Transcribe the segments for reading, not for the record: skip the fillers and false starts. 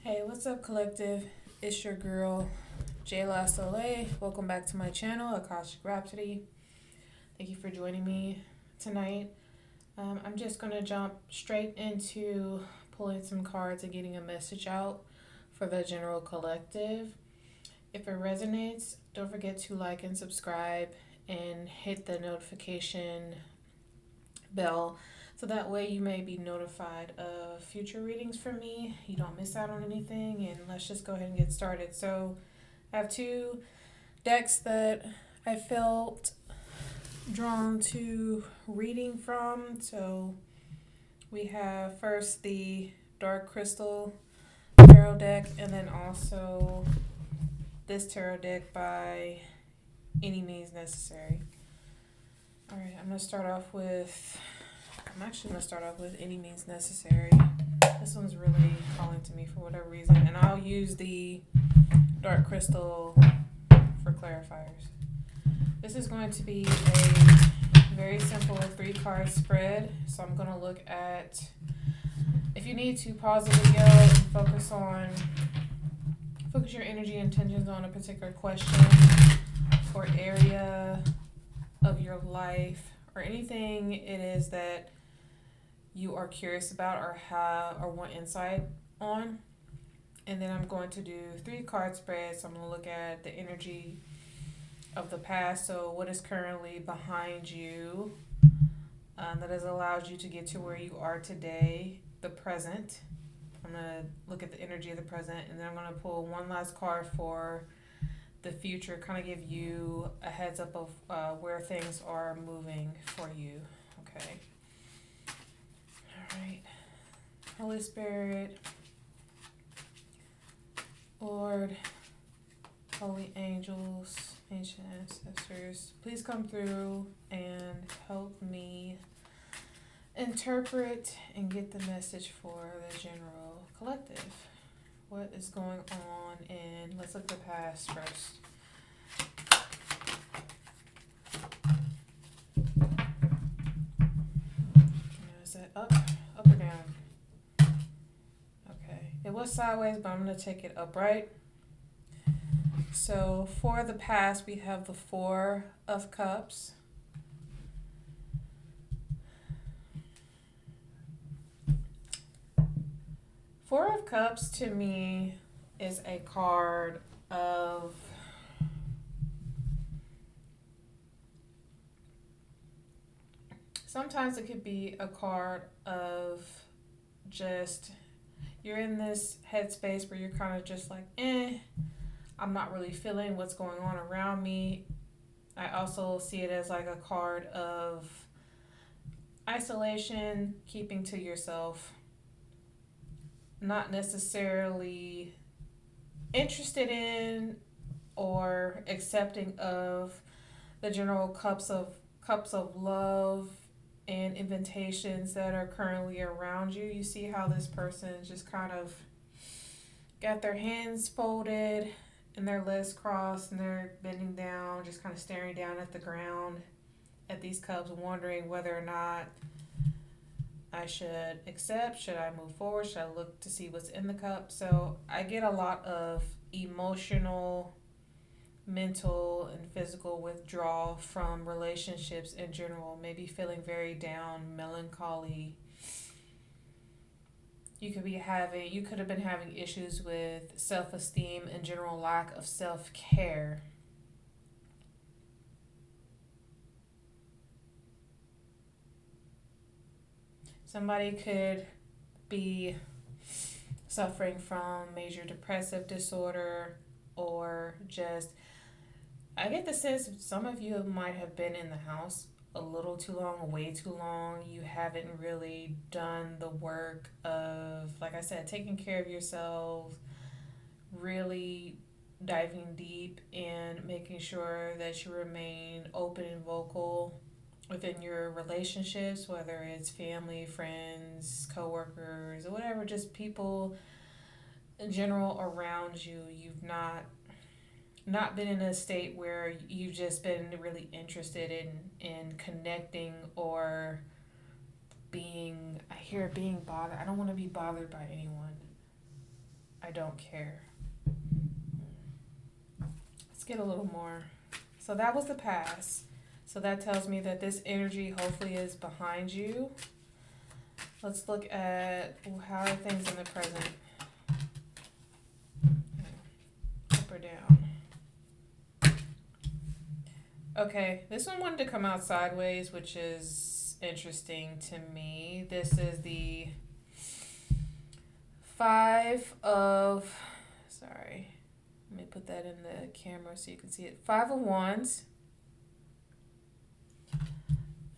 Hey, what's up, collective? It's your girl, Jayla Soleil. Welcome back to my channel, Akashic Rhapsody. Thank you for joining me tonight. I'm just going to jump straight into pulling some cards and getting a message out for the general collective. If it resonates, don't forget to like and subscribe and hit the notification bell so that way you may be notified of future readings from me. You don't miss out on anything, and let's just go ahead and get started. So I have two decks that I felt drawn to reading from. So we have first the Dark Crystal Tarot deck, and then also this tarot deck by Any Means Necessary. Alright, I'm actually going to start off with Any Means Necessary. This one's really calling to me for whatever reason, and I'll use the Dark Crystal for clarifiers. This is going to be a very simple 3-card spread, so I'm going to look at, if you need to, pause the video and focus your energy and intentions on a particular question or area of your life or anything it is that you are curious about or have or want insight on. And then I'm going to do 3-card spreads. So I'm going to look at the energy of the past. So what is currently behind you that has allowed you to get to where you are today, the present. I'm going to look at the energy of the present, and then I'm going to pull one last card for the future, kind of give you a heads up of where things are moving for you. Okay. All right. Holy Spirit, Lord, holy angels, ancient ancestors, please come through and help me interpret and get the message for the general collective. What is going on? And let's look at the past first. Is that up or down? Okay. It was sideways, but I'm going to take it upright. So for the past, we have the 4 of Cups. Four of Cups to me is a card of sometimes it could be a card of just you're in this headspace where you're kind of just like, I'm not really feeling what's going on around me. I also see it as like a card of isolation, keeping to yourself, not necessarily interested in or accepting of the general cups of love and invitations that are currently around you. You see how this person just kind of got their hands folded and their legs crossed and they're bending down, just kind of staring down at the ground at these cups, wondering whether or not I should accept, should I move forward, should I look to see what's in the cup. So I get a lot of emotional, mental, and physical withdrawal from relationships in general, maybe feeling very down, melancholy. You could have been having issues with self-esteem and general lack of self-care. Somebody could be suffering from major depressive disorder, or just, I get the sense some of you might have been in the house a little too long, way too long. You haven't really done the work of, like I said, taking care of yourself, really diving deep and making sure that you remain open and vocal within your relationships, whether it's family, friends, coworkers, or whatever, just people in general around you. You've not been in a state where you've just been really interested in connecting or being bothered. I don't want to be bothered by anyone. I don't care. Let's get a little more. So that was the past. So that tells me that this energy hopefully is behind you. Let's look at how are things in the present. Up or down. Okay, this one wanted to come out sideways, which is interesting to me. This is the sorry, let me put that in the camera so you can see it. 5 of Wands.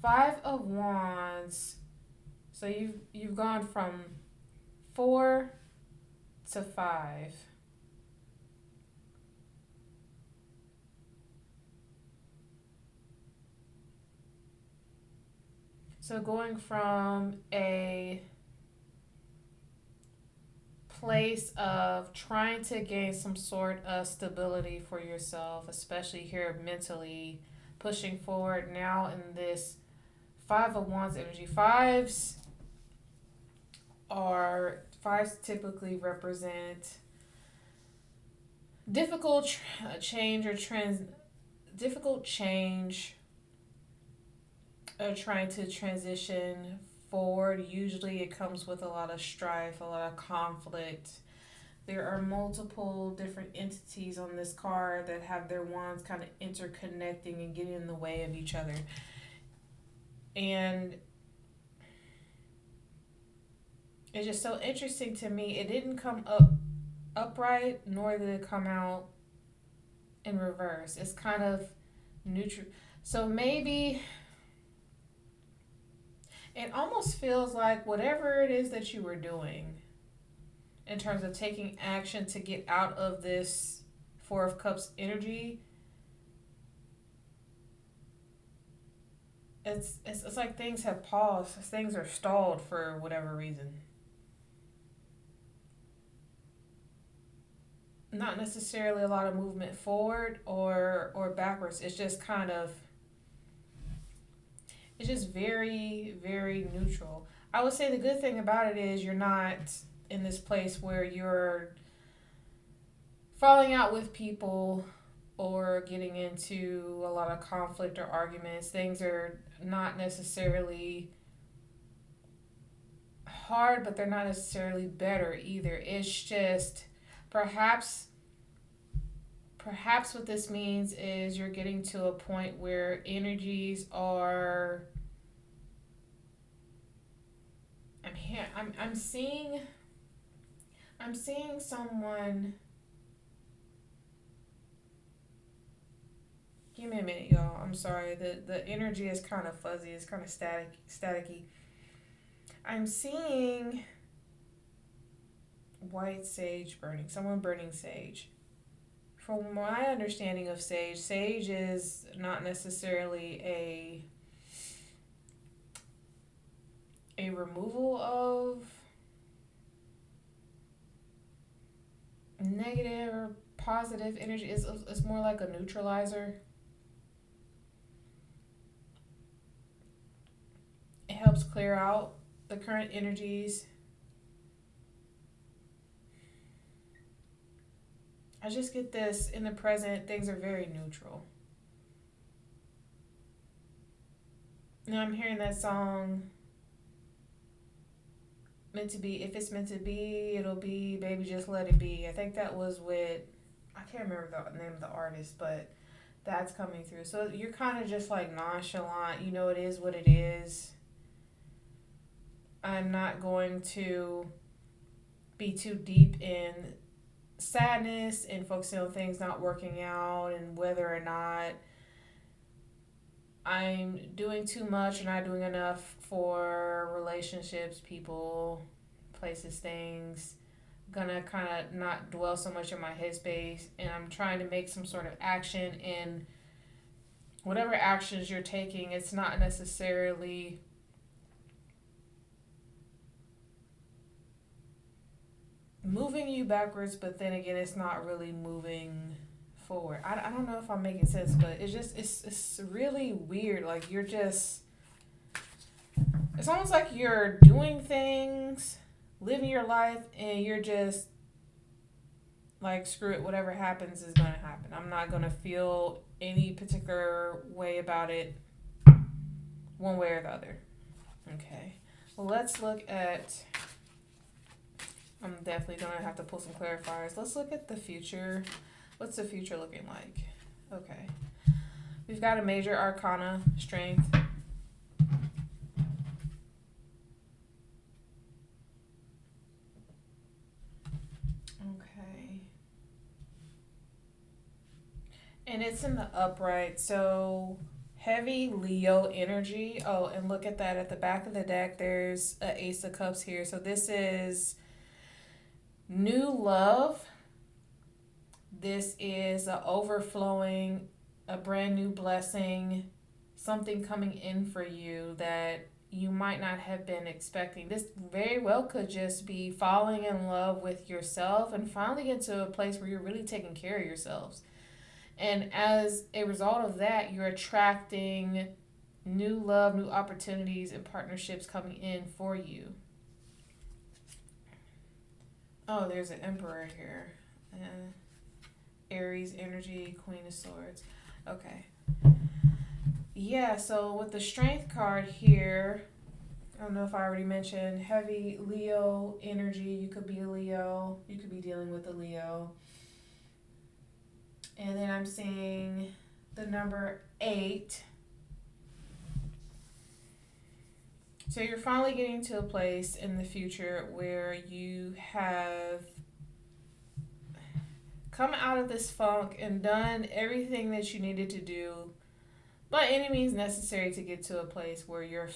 5 of Wands. So you've gone from 4 to 5. So going from a place of trying to gain some sort of stability for yourself, especially here mentally, pushing forward now in this 5 of Wands energy. Fives typically represent difficult change or difficult change, or trying to transition forward. Usually it comes with a lot of strife, a lot of conflict. There are multiple different entities on this card that have their wands kind of interconnecting and getting in the way of each other. And it's just so interesting to me. It didn't come upright, nor did it come out in reverse. It's kind of neutral. So maybe it almost feels like whatever it is that you were doing in terms of taking action to get out of this 4 of Cups energy, it's like things have paused, things are stalled for whatever reason. Not necessarily a lot of movement forward or backwards. It's just kind of, it's just very, very neutral. I would say the good thing about it is you're not in this place where you're falling out with people or getting into a lot of conflict or arguments. Things are not necessarily hard, but they're not necessarily better either. It's just perhaps what this means is you're getting to a point where energies are, I'm seeing someone. Give me a minute, y'all. I'm sorry. The energy is kind of fuzzy. It's kind of staticky. I'm seeing white sage burning. Someone burning sage. From my understanding of sage, sage is not necessarily a removal of negative or positive energy. It's more like a neutralizer. It helps clear out the current energies. I just get this in the present, things are very neutral. Now I'm hearing that song, meant to be, if it's meant to be, it'll be, baby, just let it be. I think that was with, I can't remember the name of the artist, but that's coming through. So you're kind of just like nonchalant, you know, it is what it is. I'm not going to be too deep in sadness and focusing on things not working out and whether or not I'm doing too much or not doing enough for relationships, people, places, things. Gonna kind of not dwell so much in my headspace, and I'm trying to make some sort of action. And whatever actions you're taking, it's not necessarily moving you backwards, but then again, it's not really moving forward. I don't know if I'm making sense, but it's just, it's really weird. Like you're just, it's almost like you're doing things, living your life, and you're just Like, screw it, whatever happens is going to happen. I'm not going to feel any particular way about it, one way or the other. Okay. Well, let's look at, I'm definitely going to have to pull some clarifiers. Let's look at the future. What's the future looking like? Okay. We've got a major arcana, strength. Okay. And it's in the upright, so heavy Leo energy. Oh, and look at that. At the back of the deck, there's an Ace of Cups here. So this is new love. This is a overflowing, a brand new blessing, something coming in for you that you might not have been expecting. This very well could just be falling in love with yourself and finally get to a place where you're really taking care of yourselves. And as a result of that, you're attracting new love, new opportunities, and partnerships coming in for you. Oh, there's an Emperor here. Aries energy, Queen of Swords. Okay. Yeah, so with the Strength card here, I don't know if I already mentioned, heavy Leo energy. You could be a Leo. You could be dealing with a Leo. And then I'm seeing the number 8. So you're finally getting to a place in the future where you have come out of this funk and done everything that you needed to do by any means necessary to get to a place where you're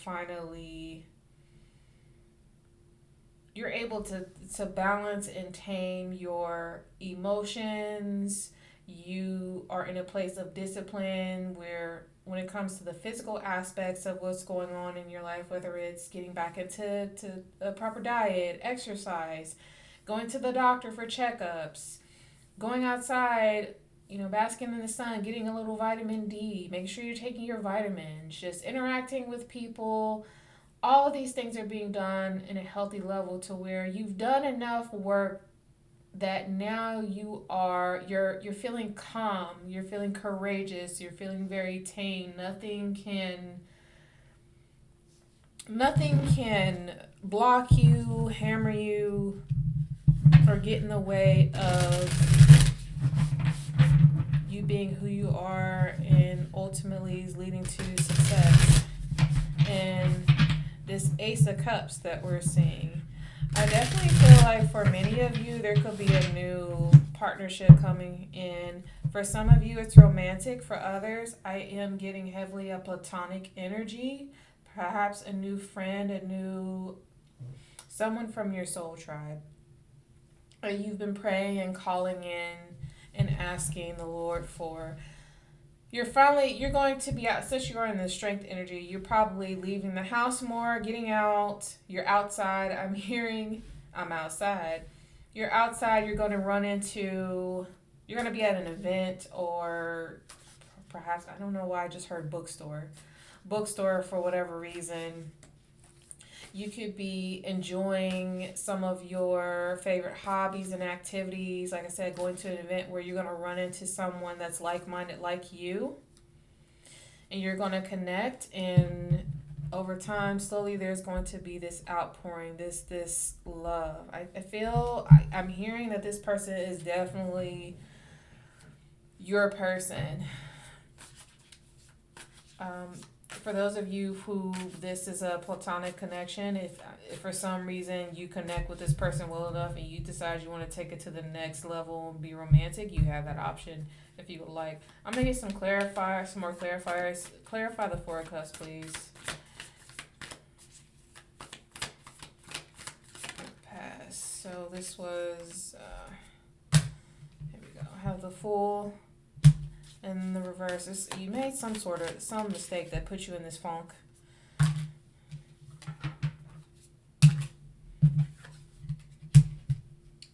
able to balance and tame your emotions. You are in a place of discipline where when it comes to the physical aspects of what's going on in your life, whether it's getting back into a proper diet, exercise, going to the doctor for checkups, going outside, basking in the sun, getting a little vitamin D, making sure you're taking your vitamins, just interacting with people. All of these things are being done in a healthy level to where you've done enough work that now you're feeling calm, you're feeling courageous, you're feeling very tame. Nothing can block you, hammer you, or get in the way of you being who you are, and ultimately is leading to success. And this Ace of Cups that we're seeing, I definitely feel like for many of you, there could be a new partnership coming in. For some of you, it's romantic. For others, I am getting heavily a platonic energy, perhaps a new friend, someone from your soul tribe. Or you've been praying and calling in and asking the Lord for. You're going to be out, since you are in the Strength energy, you're probably leaving the house more, getting out, you're outside. I'm outside. You're outside, you're going to be at an event, or perhaps, I don't know why I just heard bookstore for whatever reason. You could be enjoying some of your favorite hobbies and activities. Like I said, going to an event where you're going to run into someone that's like-minded like you. And you're going to connect. And over time, slowly, there's going to be this outpouring, this love. I'm hearing that this person is definitely your person. For those of you who this is a platonic connection, if for some reason you connect with this person well enough and you decide you want to take it to the next level and be romantic, you have that option if you would like. I'm going to get some more clarifiers. Clarify the Four of Cups, please. Pass. So this was, here we go. I have the Fool. And the reverse is you made some mistake that put you in this funk.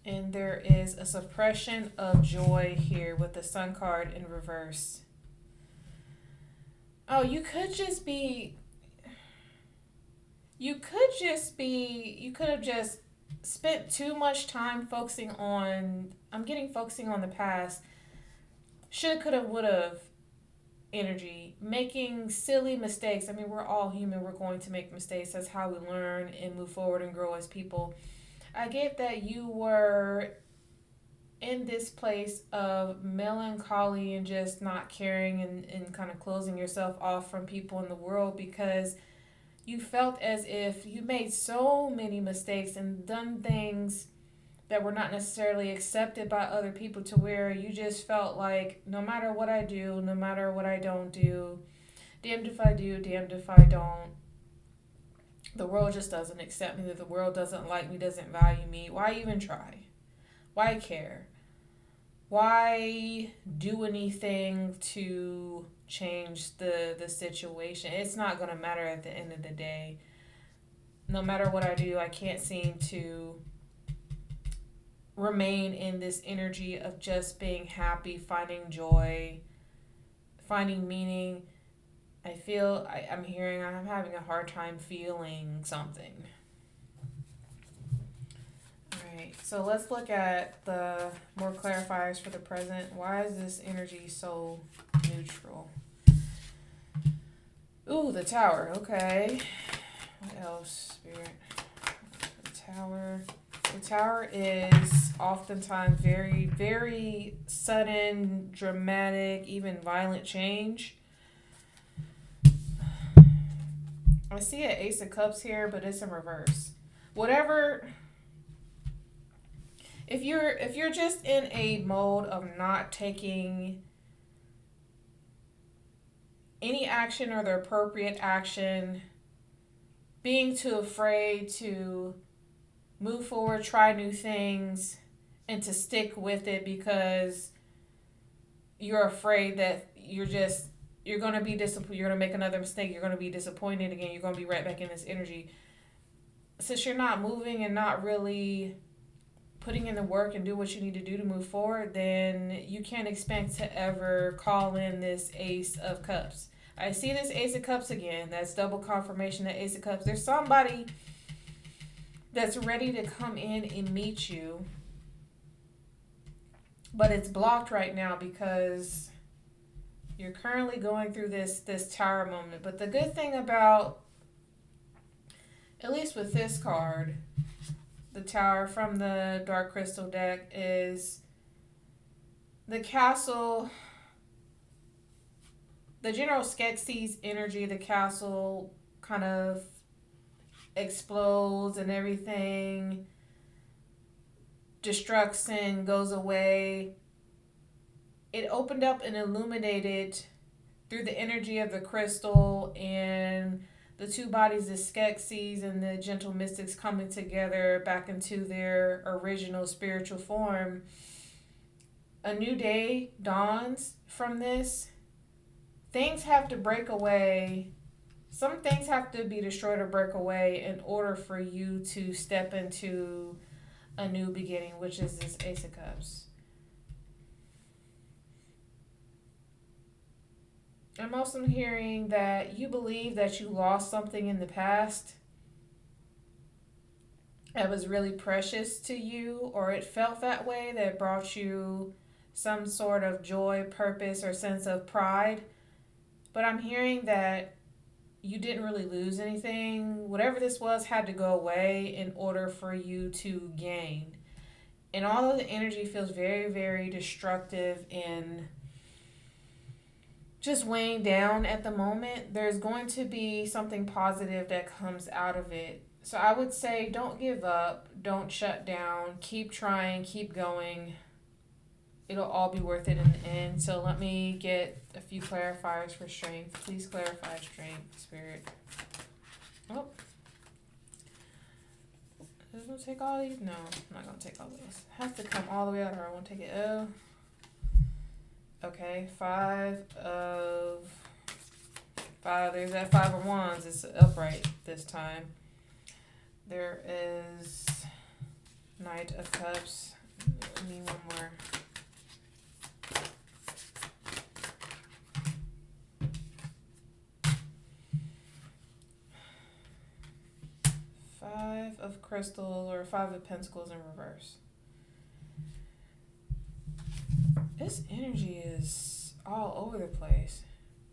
And there is a suppression of joy here with the Sun card in reverse. Oh, you could have just spent too much time focusing on, focusing on the past. Shoulda, coulda, woulda energy, making silly mistakes. I mean, we're all human. We're going to make mistakes. That's how we learn and move forward and grow as people. I get that you were in this place of melancholy and just not caring, and kind of closing yourself off from people in the world, because you felt as if you made so many mistakes and done things that were not necessarily accepted by other people, to where you just felt like no matter what I do, no matter what I don't do, damned if I do, damned if I don't, the world just doesn't accept me, that the world doesn't like me, doesn't value me. Why even try? Why care? Why do anything to change the situation? It's not going to matter at the end of the day. No matter what I do, I can't seem to remain in this energy of just being happy, finding joy, finding meaning. I'm having a hard time feeling something. Alright, so let's look at the more clarifiers for the present. Why is this energy so neutral? Ooh, the Tower. Okay. What else, Spirit? The Tower. The Tower is oftentimes very, very sudden, dramatic, even violent change. I see an Ace of Cups here, but it's in reverse. Whatever. If you're just in a mode of not taking any action or the appropriate action, being too afraid to move forward, try new things, and to stick with it because you're afraid that you're going to be disappointed, you're going to make another mistake, you're going to be disappointed again, you're going to be right back in this energy. Since you're not moving and not really putting in the work and do what you need to do to move forward, then you can't expect to ever call in this Ace of Cups. I see this Ace of Cups again. That's double confirmation that Ace of Cups. There's somebody that's ready to come in and meet you, but it's blocked right now because you're currently going through this Tower moment. But the good thing about, at least with this card, the Tower from the Dark Crystal deck, is the Castle. The General Skeksis energy, the castle kind of explodes and everything destructs and goes away. It opened up and illuminated through the energy of the crystal and the two bodies, the Skeksis and the gentle mystics, coming together back into their original spiritual form. A new day dawns from this. Things have to break away. Some things have to be destroyed or break away in order for you to step into a new beginning, which is this Ace of Cups. I'm also hearing that you believe that you lost something in the past that was really precious to you, or it felt that way, that brought you some sort of joy, purpose, or sense of pride. But I'm hearing that you didn't really lose anything. Whatever this was had to go away in order for you to gain. And although the energy feels very, very destructive and just weighing down at the moment, there's going to be something positive that comes out of it. So I would say don't give up, don't shut down, keep trying, keep going. It'll all be worth it in the end. So let me get a few clarifiers for strength. Please clarify strength, Spirit. Oh. Is it going to take all these? No, I'm not going to take all those. It has to come all the way out or I won't take it. Oh. Okay, 5 of 5. There's that 5 of Wands. It's upright this time. There is Knight of Cups. I need one more. crystals or Five of Pentacles in reverse. This energy is all over the place.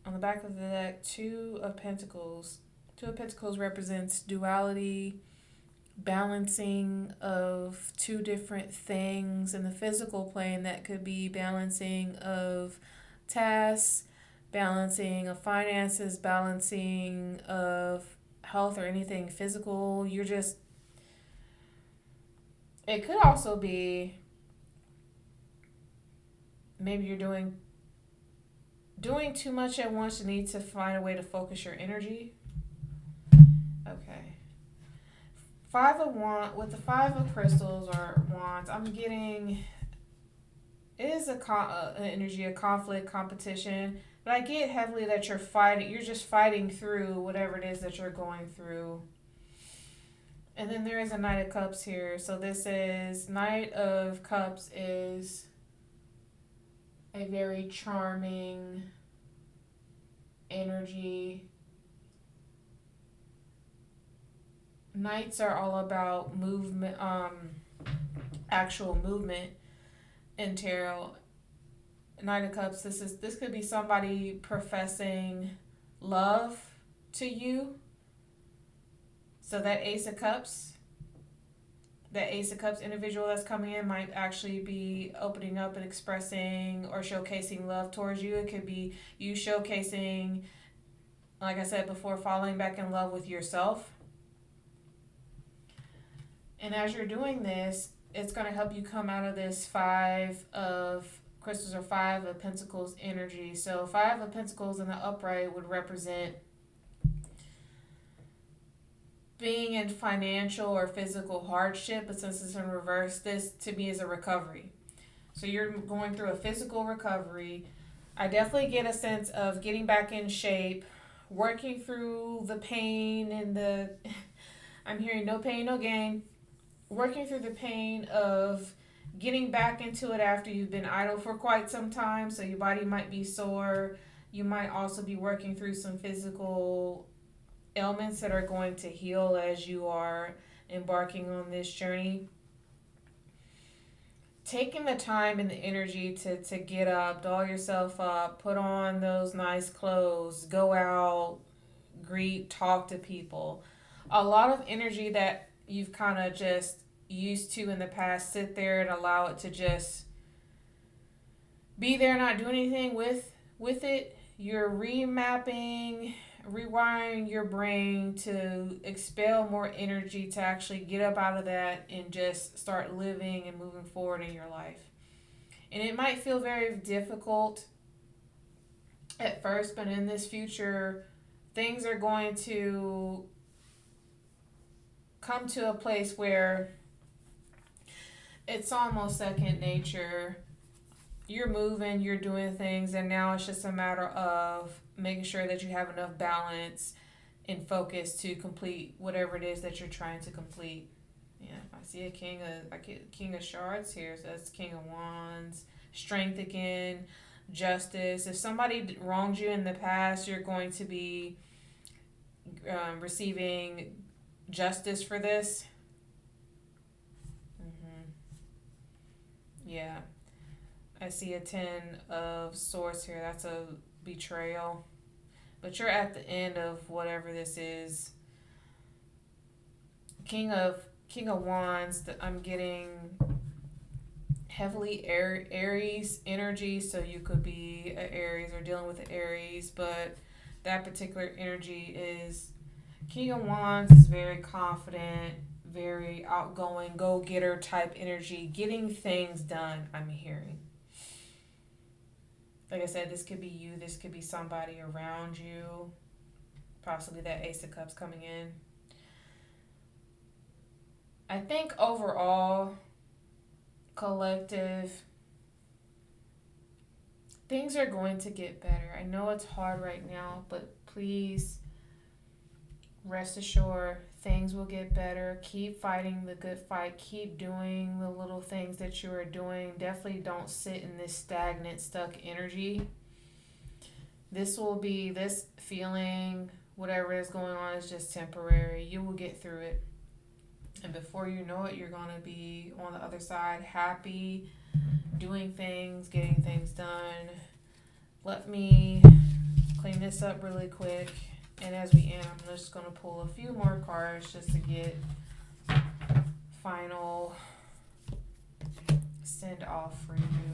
On the back of the deck, Two of Pentacles. Two of Pentacles represents duality, balancing of two different things in the physical plane. That could be balancing of tasks, balancing of finances, balancing of health or anything physical. It could also be maybe you're doing too much at once. You need to find a way to focus your energy. Okay. With the Five of Crystals or Wands, I'm getting, it is an energy of conflict, competition, but I get heavily that you're just fighting through whatever it is that you're going through. And then there is a Knight of Cups here. So this is, Knight of Cups is a very charming energy. Knights are all about movement, actual movement in tarot. Knight of Cups, this could be somebody professing love to you. So that Ace of Cups individual that's coming in might actually be opening up and expressing or showcasing love towards you. It could be you showcasing, like I said before, falling back in love with yourself. And as you're doing this, it's going to help you come out of this Five of Crystals or Five of Pentacles energy. So Five of Pentacles in the upright would represent being in financial or physical hardship, but since it's in reverse, this to me is a recovery. So you're going through a physical recovery. I definitely get a sense of getting back in shape, working through the pain and I'm hearing no pain, no gain. Working through the pain of getting back into it after you've been idle for quite some time. So your body might be sore. You might also be working through some physical ailments that are going to heal as you are embarking on this journey. Taking the time and the energy to get up, doll yourself up, put on those nice clothes, go out, greet, talk to people. A lot of energy that you've kind of just used to in the past, sit there and allow it to just be there, not do anything with it. You're remapping, rewiring your brain to expel more energy to actually get up out of that and just start living and moving forward in your life. And it might feel very difficult at first, but in this future, things are going to come to a place where it's almost second nature. You're moving, you're doing things, and now it's just a matter of making sure that you have enough balance and focus to complete whatever it is that you're trying to complete. Yeah, I see a King of Shards here, so that's King of Wands, strength again, justice. If somebody wronged you in the past, you're going to be receiving justice for this. Yeah. I see a 10 of Swords here. That's a betrayal. But you're at the end of whatever this is. King of Wands, I'm getting heavily Aries energy. So you could be an Aries or dealing with an Aries. But that particular energy is, King of Wands is very confident, very outgoing, go-getter type energy, getting things done, I'm hearing. Like I said, this could be you, this could be somebody around you, possibly that Ace of Cups coming in. I think overall, collective, things are going to get better. I know it's hard right now, but please rest assured, things will get better. Keep fighting the good fight. Keep doing the little things that you are doing. Definitely don't sit in this stagnant, stuck energy. This feeling, whatever is going on, is just temporary. You will get through it. And before you know it, you're going to be on the other side, happy, doing things, getting things done. Let me clean this up really quick. And as we end, I'm just going to pull a few more cards just to get final send off for you.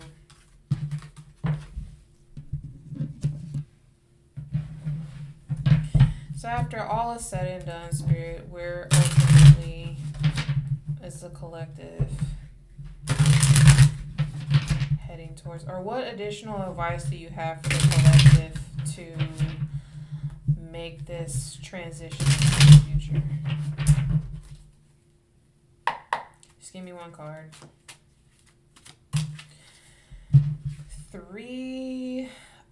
So after all is said and done, Spirit, we're ultimately, as a collective, heading towards, or what additional advice do you have for the collective to make this transition into the future? Just give me one card. Three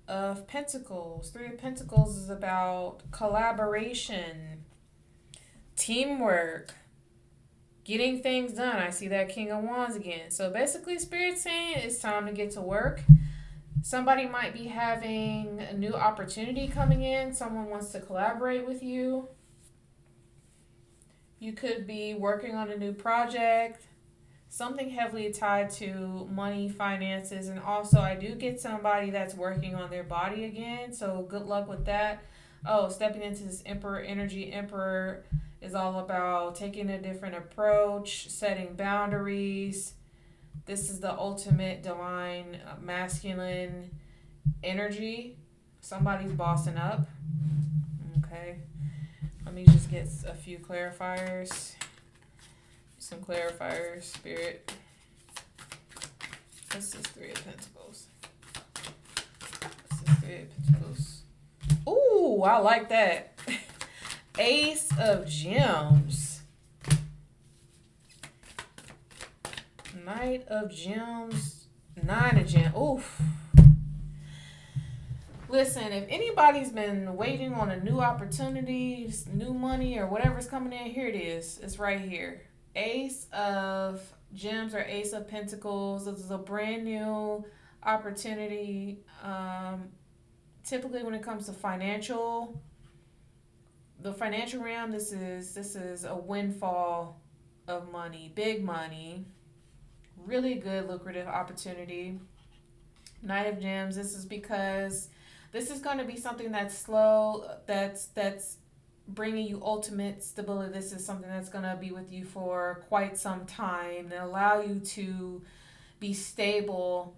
of Pentacles. Three of Pentacles is about collaboration, teamwork, getting things done. I see that King of Wands again. So basically, Spirit's saying it's time to get to work. Somebody might be having a new opportunity coming in. Someone wants to collaborate with you. You could be working on a new project. Something heavily tied to money, finances, and also I do get somebody that's working on their body again, so good luck with that. Oh, stepping into this Emperor energy. Emperor is all about taking a different approach, setting boundaries. This is the ultimate divine masculine energy. Somebody's bossing up. Okay. Let me just get a few clarifiers. Some clarifiers, Spirit. This is Three of Pentacles. This is Three of Pentacles. Ooh, I like that. Ace of Gems. Knight of Gems. Nine of Gems. Oof. Listen, if anybody's been waiting on a new opportunity, new money, or whatever's coming in, here it is. It's right here. Ace of Gems or Ace of Pentacles. This is a brand new opportunity. Typically, when it comes to the financial realm, this is a windfall of money, big money, really good lucrative opportunity. Knight of Gems. This is because this is going to be something that's slow. That's bringing you ultimate stability. This is something that's going to be with you for quite some time and allow you to be stable.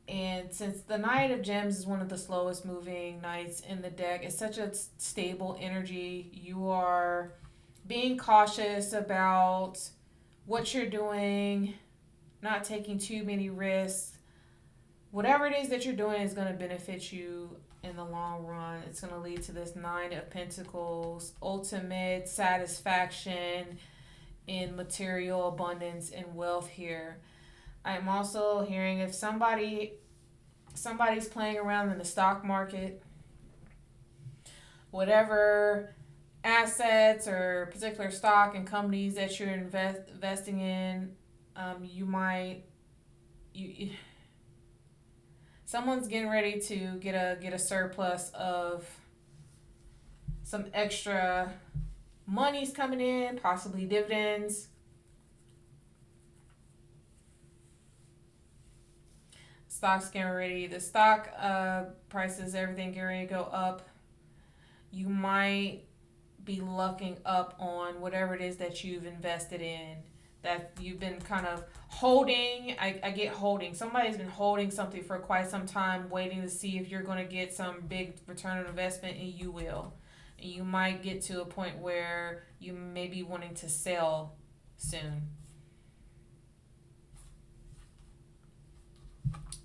And since the Knight of Gems is one of the slowest moving knights in the deck, it's such a stable energy. You are being cautious about what you're doing, not taking too many risks. Whatever it is that you're doing is going to benefit you in the long run. It's going to lead to this Nine of Pentacles, ultimate satisfaction in material abundance and wealth here. I'm also hearing if somebody's playing around in the stock market, whatever assets or particular stock and companies that you're investing in, someone's getting ready to get a surplus of some extra monies coming in, possibly dividends. Stock's getting ready. The stock prices, everything getting ready to go up. You might be lucking up on whatever it is that you've invested in, that you've been kind of holding. I get holding. Somebody's been holding something for quite some time, waiting to see if you're going to get some big return on investment, and you will. And you might get to a point where you may be wanting to sell soon.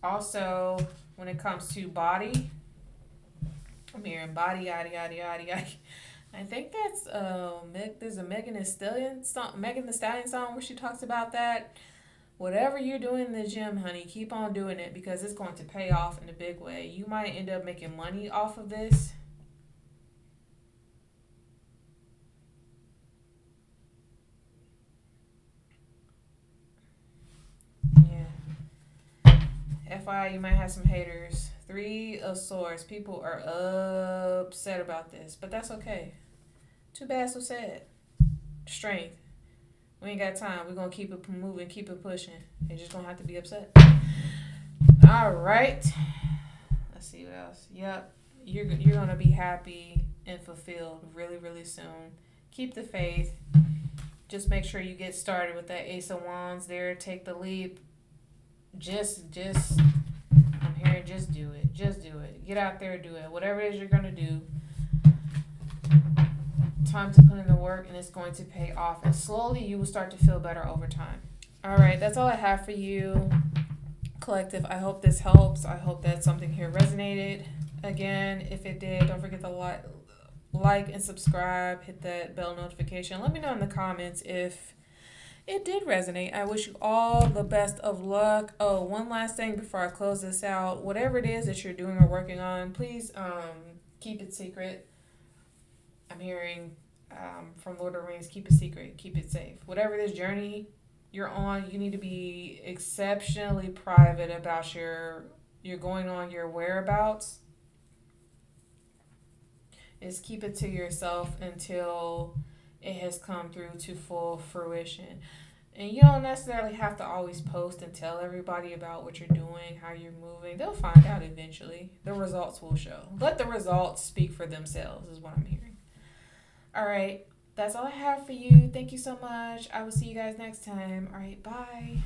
Also, when it comes to body, I'm hearing body, yada, yada, yada, yada. I think that's there's a Megan Thee Stallion song where she talks about that. Whatever you're doing in the gym, honey, keep on doing it because it's going to pay off in a big way. You might end up making money off of this. Yeah. FYI, you might have some haters. Three of Swords. People are upset about this, but that's okay. Too bad, so sad. Strength. We ain't got time. We're going to keep it moving, keep it pushing. You're just going to have to be upset. All right. Let's see what else. Yep. You're going to be happy and fulfilled really, really soon. Keep the faith. Just make sure you get started with that Ace of Wands there. Take the leap. Just, I'm hearing just do it. Just do it. Get out there and do it. Whatever it is you're going to do. Time to put in the work, and it's going to pay off. And slowly you will start to feel better over time. All right. That's all I have for you, collective. I hope this helps. I hope that something here resonated. Again, if it did, don't forget to like and subscribe. Hit that bell notification. Let me know in the comments if it did resonate. I wish you all the best of luck. Oh, one last thing before I close this out. Whatever it is that you're doing or working on, please keep it secret. I'm hearing from Lord of the Rings, keep it secret, keep it safe. Whatever this journey you're on, you need to be exceptionally private about your going on, your whereabouts. Is keep it to yourself until it has come through to full fruition. And you don't necessarily have to always post and tell everybody about what you're doing, how you're moving. They'll find out eventually. The results will show. Let the results speak for themselves is what I'm hearing. All right. That's all I have for you. Thank you so much. I will see you guys next time. All right. Bye.